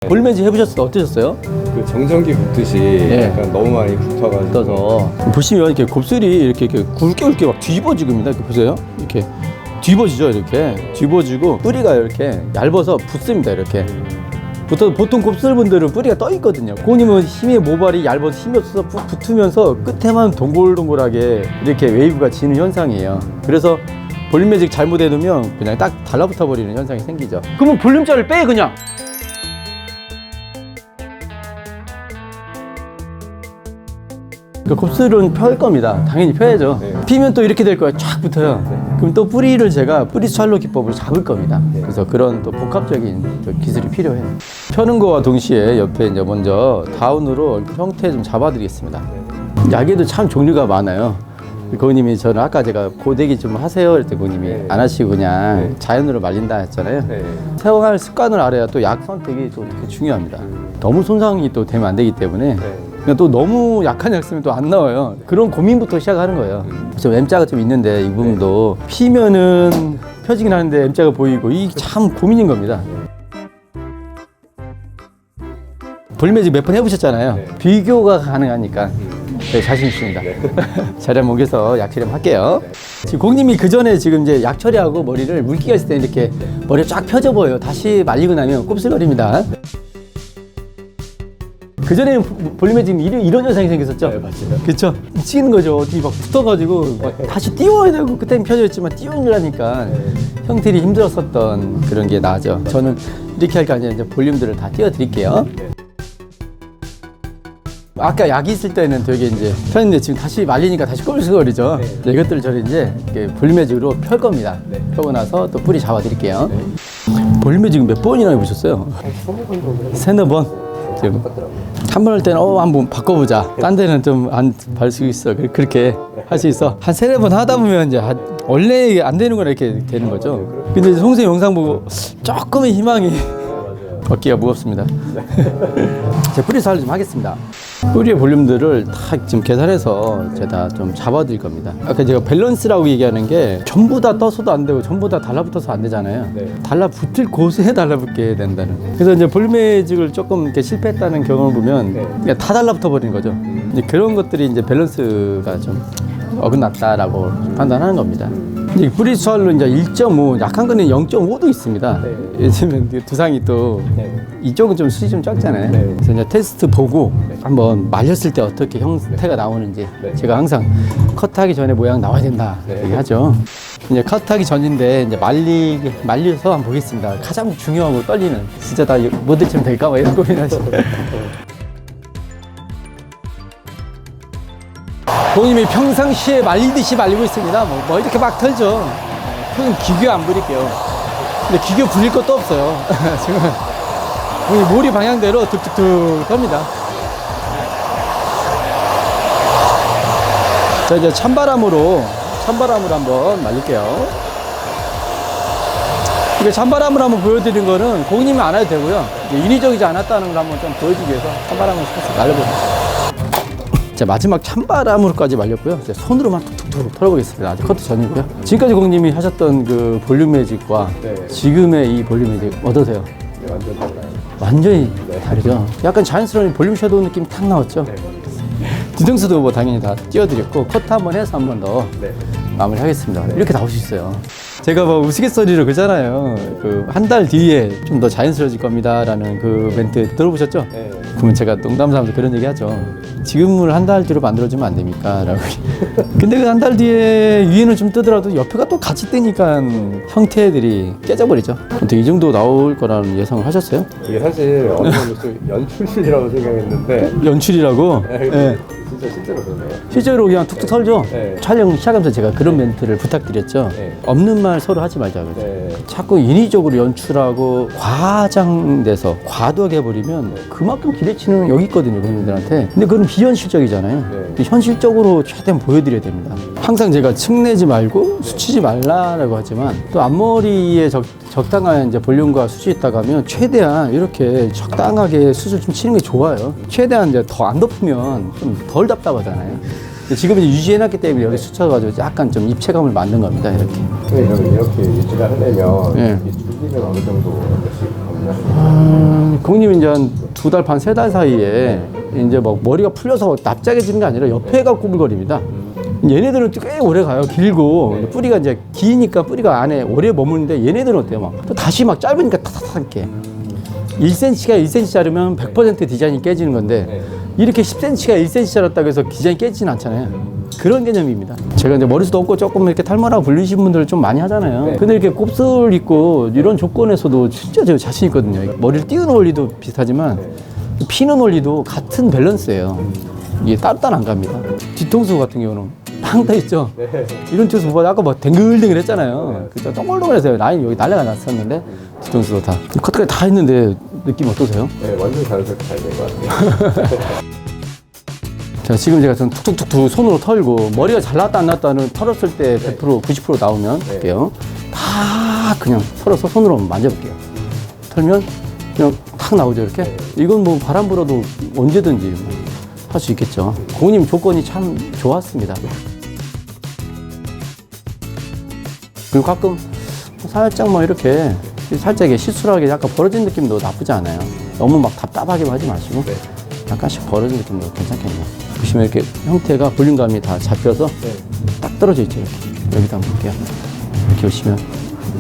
볼매직 해보셨을 때 어떠셨어요? 그 정전기 붓듯이 약간 너무 많이 붙어가지고 떠서 보시면 이렇게 곱슬이 이렇게 굵게 막 뒤집어지고입니다. 이렇게 보세요. 이렇게 뒤집어지죠. 이렇게 뒤집어지고 뿌리가 이렇게 얇아서 붙습니다. 이렇게 보통 곱슬분들은 뿌리가 떠 있거든요. 고님은 힘이 모발이 얇아서 힘이 없어서 푹 붙으면서 끝에만 동글동글하게 이렇게 웨이브가 지는 현상이에요. 그래서 볼매직 잘못 해놓으면 그냥 딱 달라붙어 버리는 현상이 생기죠. 그러면 볼륨자를 빼 그냥. 곱슬은 펼 겁니다. 당연히 펴야죠. 피면 또 이렇게 될 거예요. 쫙 붙어요. 그럼 또 뿌리를 제가 뿌리 스왈로 기법으로 잡을 겁니다. 그래서 그런 또 복합적인 기술이 필요해요. 펴는 거와 동시에 옆에 이제 먼저 다운으로 형태 좀 잡아드리겠습니다. 약에도 참 종류가 많아요. 고객님이 저는 아까 제가 고데기 좀 하세요 할 때 고객님이 안 하시고 그냥 자연으로 말린다 했잖아요. 사용할 습관을 알아야 또 약 선택이 또 되게 중요합니다. 너무 손상이 또 되면 안 되기 때문에 그러니까 또 너무 약한 약 쓰면 또 안 나와요. 그런 고민부터 시작하는 거예요. 좀 M자가 좀 있는데 이 부분도 피면은 펴지긴 하는데 M자가 보이고 이게 참 고민인 겁니다. 볼매직 몇 번 해보셨잖아요. 비교가 가능하니까 네, 자신 있습니다. 자리 한번 옮겨서 약 처리 한번 할게요. 지금 고객님이 그 전에 지금 이제 약 처리하고 머리를 물기가 있을 때 이렇게 머리가 쫙 펴져 보여요. 다시 말리고 나면 곱슬거립니다. 그전에는 볼매직 이런 현상이 생겼었죠? 네, 맞아요. 그쵸? 미치는 거죠. 어디 막 붙어가지고 막 다시 띄워야 되고 그때는 펴져있지만 띄우려니까 형들이 힘들었었던 그런 게 나죠. 저는 이렇게 할 게 아니라 이제 볼륨들을 다 띄워드릴게요. 아까 약이 있을 때는 되게 이제 폈는데 지금 다시 말리니까 다시 꼬불꼬불거리죠. 이것들을 저는 이제 볼매직으로 펼 겁니다. 펴고 나서 또 뿌리 잡아드릴게요. 볼매직은 몇 번이나 해보셨어요? 세네 번. 지금 한 번 할 때는 한번 바꿔보자. 딴 데는 좀 안 발 수 있어. 그렇게 할 수 있어. 한 세네 번 하다 보면 이제 원래 안 되는 거나 이렇게 되는 거죠. 근데 이제 송생 영상 보고 조금의 희망이 어깨가 무겁습니다. 제가 뿌리 스타일을 좀 하겠습니다. 뿌리의 볼륨들을 다 지금 계산해서 제가 좀 잡아드릴 겁니다. 아까 제가 밸런스라고 얘기하는 게 전부 다 떠서도 안 되고 전부 다 달라붙어서 안 되잖아요. 달라붙을 곳에 달라붙게 된다는. 그래서 이제 볼매직을 조금 이렇게 실패했다는 경험을 보면 그냥 다 달라붙어 버리는 거죠. 이제 그런 것들이 이제 밸런스가 좀 어긋났다라고 판단하는 겁니다. 이제 뿌리 스왈로 이제 1.5, 약한 거는 0.5도 있습니다. 요즘은 두상이 또 이쪽은 좀 숱이 좀 작잖아요. 그래서 이제 테스트 보고 한번 말렸을 때 어떻게 형태가 나오는지 제가 항상 컷하기 전에 모양 나와야 된다 얘기하죠. 이제 컷하기 전인데 이제 말려서 한번 보겠습니다. 가장 중요하고 떨리는 진짜 다 모델처럼 될까 봐 이런 고민하시죠. 고객님이 평상시에 말리듯이 말리고 있습니다. 뭐 이렇게 막 털죠. 형님 기교 안 부릴게요. 근데 기교 부릴 것도 없어요. 지금 고객님 머리 방향대로 툭툭툭 텁니다. 자, 이제 찬바람으로 한번 말릴게요. 이게 찬바람으로 한번 보여드린 거는 고객님이 안 해도 되고요. 인위적이지 않았다는 걸 한번 좀 보여주기 위해서 찬바람을 살짝 날려보세요. 자, 마지막 찬바람으로까지 말렸고요. 이제 손으로만 툭툭툭 털어보겠습니다. 아직 커트 전이고요. 지금까지 고객님이 하셨던 그 볼륨매직과 지금의 이 볼륨매직 어떠세요? 완전 달라요. 완전히 다르죠? 약간 자연스러운 볼륨 섀도우 느낌이 탁 나왔죠? 뒤통수도 뭐 당연히 다 띄워드렸고 커트 한번 해서 한 번 더 마무리 하겠습니다. 이렇게 나올 수 있어요. 제가 뭐 우스갯소리로 그러잖아요. 그 한 달 뒤에 좀 더 자연스러워질 겁니다 라는 그 멘트 들어보셨죠? 그러면 제가 농담 삼아서 그런 얘기 하죠. 지금을 한 달 뒤로 만들어주면 안 됩니까? 라고. 근데 그 한 달 뒤에 위에는 좀 뜨더라도 옆에가 또 같이 뜨니까 형태들이 깨져버리죠. 어떻게 이 정도 나올 거라는 예상을 하셨어요? 이게 사실 어느 정도 좀 연출이라고 생각했는데 연출이라고? 네. 진짜 실제로 그러네요. 실제로 그냥 툭툭 털죠? 촬영 시작하면서 제가 그런 멘트를 부탁드렸죠. 없는 말 서로 하지 말자 그래서. 자꾸 인위적으로 연출하고 과장돼서 과도하게 해버리면 그만큼 기대치는 여기 있거든요, 국민들한테. 근데 그건 비현실적이잖아요. 현실적으로 최대한 보여드려야 됩니다. 항상 제가 층내지 말고 수치지 말라라고 하지만 또 앞머리에 적당한 이제 볼륨과 숱이 있다가 하면 최대한 이렇게 적당하게 숱을 좀 치는 게 좋아요. 최대한 이제 더 안 덮으면 좀 덜 답답하잖아요. 지금은 유지해놨기 때문에 여기 수쳐가지고 약간 좀 입체감을 만든 겁니다. 이렇게. 그러면 이렇게 유지를 하려면 이 줄기는 어느 정도 고객님 이제 한 2달 반, 3달 사이에 이제 막 머리가 풀려서 납작해지는 게 아니라 옆에가 꼬불거립니다. 얘네들은 꽤 오래 가요. 길고 뿌리가 이제 기니까 뿌리가 안에 오래 머무는데 얘네들은 어때요? 막 또 다시 막 짧으니까 타타타 이렇게 1cm가 1cm 자르면 100% 디자인이 깨지는 건데 이렇게 10cm가 1cm 자랐다고 해서 디자인이 깨지진 않잖아요. 그런 개념입니다. 제가 이제 머리숱 없고 조금 이렇게 탈모라고 불리신 분들 좀 많이 하잖아요. 근데 이렇게 곱슬 있고 이런 조건에서도 진짜 제가 자신 있거든요. 머리를 띄우는 원리도 비슷하지만 피는 원리도 같은 밸런스예요. 이게 따로따로 안 갑니다. 뒤통수 같은 경우는 빵 떠 있죠. 이런 뒤통수 보다 아까 뭐 댕글댕글 했잖아요. 그죠? 동글동글해서 라인 여기 난리가 났었는데 뒤통수도 다 커트까지 다 했는데 느낌 어떠세요? 네, 완전 자연스럽게 잘 된 것 같아요. 자, 지금 제가 좀 툭툭툭툭 손으로 털고 머리가 잘 나왔다 안 나왔다는 털었을 때 100% 90% 나오면 할게요. 다 그냥 털어서 손으로 만져볼게요. 털면 그냥 탁 나오죠 이렇게. 이건 뭐 바람 불어도 언제든지 할 수 있겠죠. 고객님 조건이 참 좋았습니다. 그리고 가끔 살짝 뭐 이렇게 살짝 시술하게 약간 벌어진 느낌도 나쁘지 않아요. 너무 막 답답하게 하지 마시고 약간씩 벌어진 느낌도 괜찮겠네요. 보시면 이렇게 형태가 볼륨감이 다 잡혀서 딱 떨어져 있죠. 이렇게. 여기다 한번 볼게요. 이렇게 보시면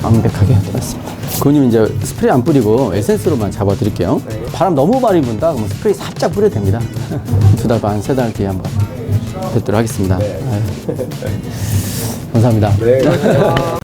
완벽하게 떨어졌습니다. 그님 이제 스프레이 안 뿌리고 에센스로만 잡아드릴게요. 바람 너무 많이 분다 그러면 스프레이 살짝 뿌려도 됩니다. 2달 반, 3달 뒤에 한번 뵙도록 하겠습니다. 아유. 감사합니다. 네, 감사합니다.